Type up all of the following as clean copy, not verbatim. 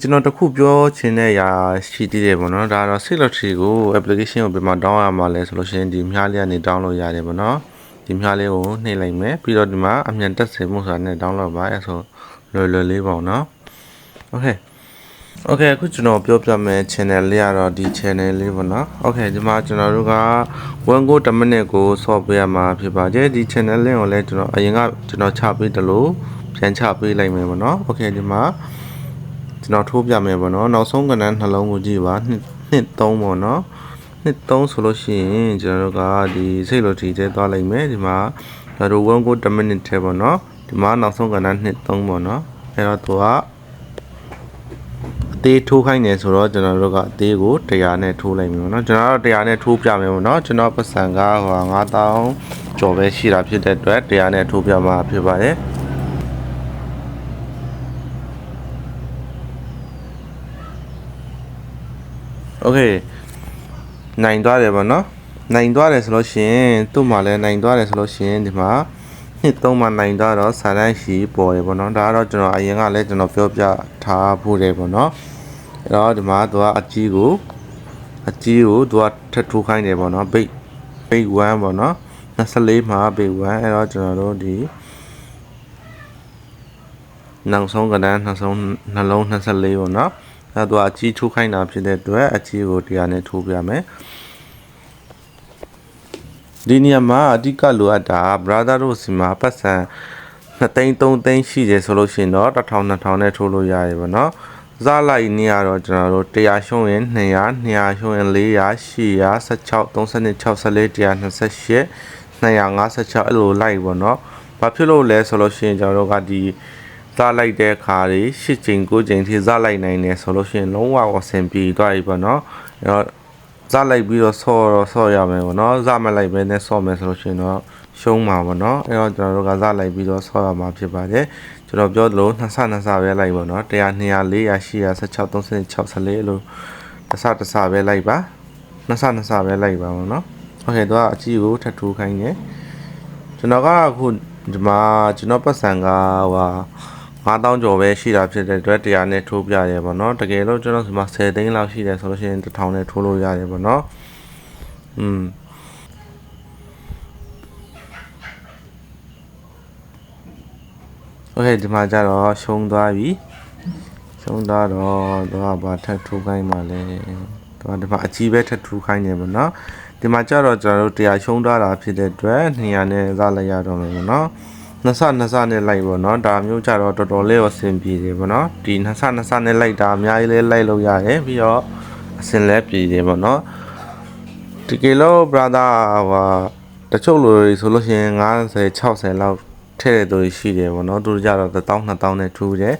ကျွန်တော်တခုပြောချင်တဲ့အရာရှိသေးတယ်ပေါ့နော်ဒါတော့ Safety ကို application ကိုပြန်မ down ရမှာလဲဆိုလို့ရှိရင်ဒီမြားလေးကနေ down လို့ရတယ်ပေါ့နော်ဒီမြားလေးကိုနှိပ်လိုက်မယ်ပြီးတော့ဒီမှာအမြန်တက်စေမှုဆိုတာနဲ့ down လုပ်ပါအဲဆိုလွယ်လွယ်လေးပေါ့နော် Okay အခုကျွန်တော်ပြောပြမယ် channel လေးကတော့ဒီ channel လေးပေါ့နော် Okay ဒီမှာကျွန်တော်တို့က1 minute ကို solve ပေးရမှာဖြစ်ပါတယ်ဒီ channel လေးကိုလည်းကျွန်တော်အရင်ကကျွန်တော်ချပေးတယ်လို့ပြန်ချပေးလိုက်မယ်ပေါ့နော် Okay ဒီမှာကျွန်တော်ထိုးပြမယ်ပေါ့နော်နောက်ဆုံးကဏ္ဍနှလုံးကိုကြည့်ပါနှစ်3ပေါ့နော်နှစ်3ဆိုလို့ရှိရင်ကျွန်တော်တို့ကဒီစိတ်လိုထီကျဲသွားလိုက်မယ်ဒီမှာဒါတို့1 minute ထဲပေါ့နော်ဒီမှာနောက်ဆုံးကဏ္ဍနှစ်3ပေါ့နော်အဲ့တော့သူကအသေးထိုးခိုင်းနေဆိုတော့ကျွန်တော်တို့ကအသေးကို100နဲ့ထိုးလိုက်မယ်ပေါ့နော်ကျွန်တော်တို့100နဲ့ထိုးပြမယ်ပေါ့နော်ကျွန်တော်ပတ်စံက9000ကျော်ပဲရှိတာဖြစ်တဲ့အတွက်100နဲ့ထိုးပြမှာဖြစ်ပါတယ်Okay နိုင်သွားတယ်ပေါ့နော်နိုင်သွားတယ်ဆိုလို့ရှိရင်သူ့မှာလည်းနိုင်သွားတယ်ဆိုလို့ရှိရင်ဒီမှာနှစ်3မှာနိုင်သွားတော့စာတန်းရှိပေါ်တယ်ပေါ့နော်ဒါကတော့ကျွန်တော်အရင်ကလည်းကျွန်တော်ပြောပြထားဖို့တယ်ပေါ့နော်အဲ့တော့ဒီမှာသူကအကြီးကိုသူကထပ်ထိုးခိုင်းတယ်ပေါ့နော်ဘိတ်1ပေါ့နော်24မှာဘိတ်1အဲ့တော့ကျွန်တော်တို့ဒီနောက်ဆုံးကဏ္ဍနှလုံး24ပေါ့နော်အဲ့တော့အကြီးထိုးခိုင်းတာဖြစ်တဲ့အတွက်အကြီးကို100နဲ့ထိုးပြမယ်ဒီနေရာမှာအဓိကလိုအပ်တာ brother တို့စီမှာပတ်စံ2သိန်း3သိန်းရှိတယ်ဆိုလို့ရှိရင်တော့1000 2000နဲ့ထိုးလို့ရတယ်ပေါ့နော်ဇာလိုက်နေရတော့ကျွန်တော်တို့100ရှုံးရင်200ရှုံးရင်400 800 16 32 64 128 256အဲ့လိုလိုက်ပေါ့နော်ဘာဖြစ်လို့လဲဆိုလို့ရှိရင်ကျွန်တော်တို့ကဒီဇာလိုက်တဲ့ခါတွေ8ချိန်9ချိန်ထိဇာလိုက်နိုင်တယ်ဆိုလို့ရှိရင်လုံးဝအဆင်ပြေသွားပြီပေါ့နော်အဲ့တော့ဇာလိုက်ပြီးတော့ဆော့ရမယ်ပေါ့နော်ဇာမလိုက်ဘဲနဲ့ဆော့မယ်ဆိုလို့ရှိရင်တော့ရှုံးမှာပေါ့နော်အဲ့တော့ကျွန်တော်တို့ကဇာလိုက်ပြီးတော့ဆော့ရမှာဖြစ်ပါတယ်ကျွန်တော်ပြောသလို2ဆပဲလိုက်ပေါ့နော်100 200 400 800 16 36 14လို့တစ်ဆပဲလိုက်ပါ2ဆပဲလိုက်ပါပေါ့နော်โอเคတော့အကြီးကိုထပ်ထိုးခိုင်းတယ်ကျွန်တော်ကအခုဒီမှာကျွန်တော်ပတ်စံက9000ကျော်ပဲရှိတာဖြစ်တဲ့အတွက်100နဲ့ထိုးပြရဲပေါ့နော်တကယ်လို့ကျွန်တော်ဒီမှာ10သိန်းလောက်ရှိတယ်ဆိုလို့ရှိရင်1000နဲ့ထိုးလို့ရတယ်ပေါ့နော်โอเคဒီမှာကျတော့ရှုံးသွားပြီရှုံးသွားတော့သူကဘာထပ်ထိုးခိုင်းမှလဲသူကဒီမှာအကြီးပဲထပ်ထိုးခိုင်းနေပေါ့နော်ဒီမှာကျတော့ကျွန်တော်တို့100ရှုံးသွားတာဖြစ်တဲ့အတွက်200နဲ့စလိုက်ရတော့မယ်ပေါ့နော်2ဆနဲ့လိုက်ပေါ့နော်ဒါမျိုးကြတော့တော်တော်လေးအဆင်ပြေတယ်ပေါ့နော်ဒီ2ဆနဲ့လိုက်တာအများကြီးလေးလိုက်လို့ရတယ်ပြီးတော့အဆင်လဲပြေတယ်ပေါ့နော်ဒီကီလို brother တချို့လူတွေဆိုလို့ရှိရင်50 60လောက်ထည့်တဲ့သူရှိတယ်ပေါ့နော်သူတို့ကြတော့1000 2000နဲ့ထူးတယ်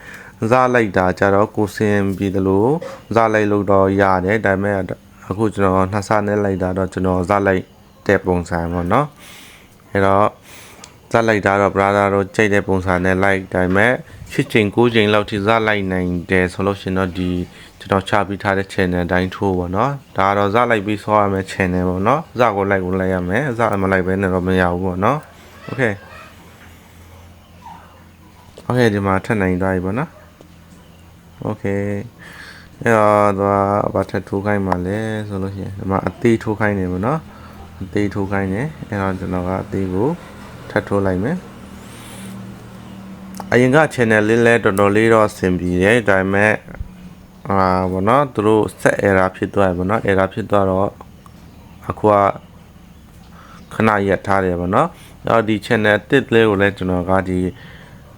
ဇာလိုက်တာကြတော့ကိုစင်ပြီးသလိုဇာလိုက်လို့တော့ရတယ်ဒါပေမဲ့အခုကျွန်တော်2ဆနဲ့လိုက်တာတော့ကျွန်တော်ဇာလိုက်တဲ့ပုံစံပေါ့နော်အဲ့တော့ဇာလိုက်တာတော့ brother တို့ကြိုက်တဲ့ပုံစံနဲ့လိုက်ဒါပေမဲ့8ချိန်9ချိန်လောက်ထိဇာလိုက်နိုင်တယ်ဆိုလို့ရှိရင်တော့ဒီကျွန်တော်ချပေးထားတဲ့ channel အတိုင်းထိုးပေါ့နော်ဒါကတော့ဇာလိုက်ပြီးဆောရမယ့် channel ပေါ့နော်ဇာကိုလိုက်ရမယ်ဇာမလိုက်ဘဲနဲ့တော့မရဘူးပေါ့နော် okay ဒီမှာထပ်နိုင်သွားပြီပေါ့နော် okay အဲ့တော့ဘာထပ်ထိုးခိုင်းမှလဲဆိုလို့ရှိရင်ဒီမှာအသေးထိုးခိုင်းနေပေါ့နော်အသေးထိုးခိုင်းနေအဲ့တော့ကျွန်တော်ကအသေးကိုထပ်ထိုးလိုက်မယ်အရင်က channel လေးလဲတော်တော်လေးတော့အဆင်ပြေတယ်ဒါပေမဲ့ပေါ့နော်သူတို့ set error ဖြစ်သွားတယ်ပေါ့နော် error ဖြစ်သွားတော့အခုကခဏရက်ထားတယ်ပေါ့နော်အဲ့တော့ဒီ channel တစ်လေးကိုလည်းကျွန်တော်ကဒီ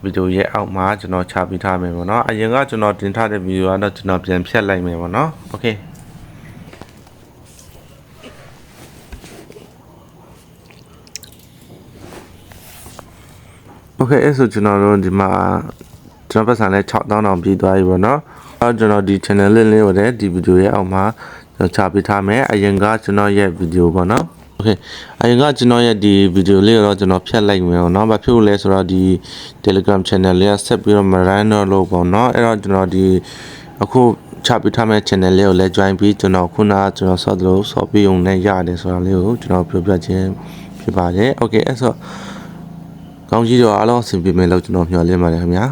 ဗီဒီယိုရဲ့အောက်မှာကျွန်တော်ချပေးထားမယ်ပေါ့နော်အရင်ကကျွန်တော်တင်ထားတဲ့ဗီဒီယိုကတော့ကျွန်တော်ပြန်ဖြတ်လိုက်မယ်ပေါ့နော်โอเคအဲ့ဆိုကျွန်တော်တို့ဒီမှာကျွန်တော်ပတ်စံလဲ6000တောင်ပြီးသွားပြီပေါ့နော်အဲ့ကျွန်တော်ဒီ channel လေးကိုလည်းဒီဗီဒီယိုရဲ့အောက်မှာချပေးထားမယ်အရင်ကကျွန်တော်ရဲ့ဗီဒီယိုပေါ့နော်โอเคအရင်ကကျွန်တော်ရဲ့ဒီဗီဒီယိုလေးတော့ကျွန်တော်ဖြတ်လိုက်မယ်ပေါ့နော်ဘာဖြစ်လို့လဲဆိုတော့ဒီ Telegram channel လေးကဆက်ပြီးတော့မ run တော့လို့ပေါ့နော်အဲ့တော့ကျွန်တော်ဒီအခုချပေးထားမယ့် channel လေးကိုလည်း join ပြီးကျွန်တော်ခုနကကျွန်တော်ဆော့လို့ဆော့ပြီးုံနဲ့ရတယ်ဆိုတာလေးကိုကျွန်တော်ပြောပြခြင်းဖြစ်ပါတယ်โอเคအဲ့ဆိုကောင်းကြီးတော့အားလုံးအဆင်ပြေမယ်လို့ကျွန်တော်မျှော်လင့်ပါတယ်ခင်ဗျာ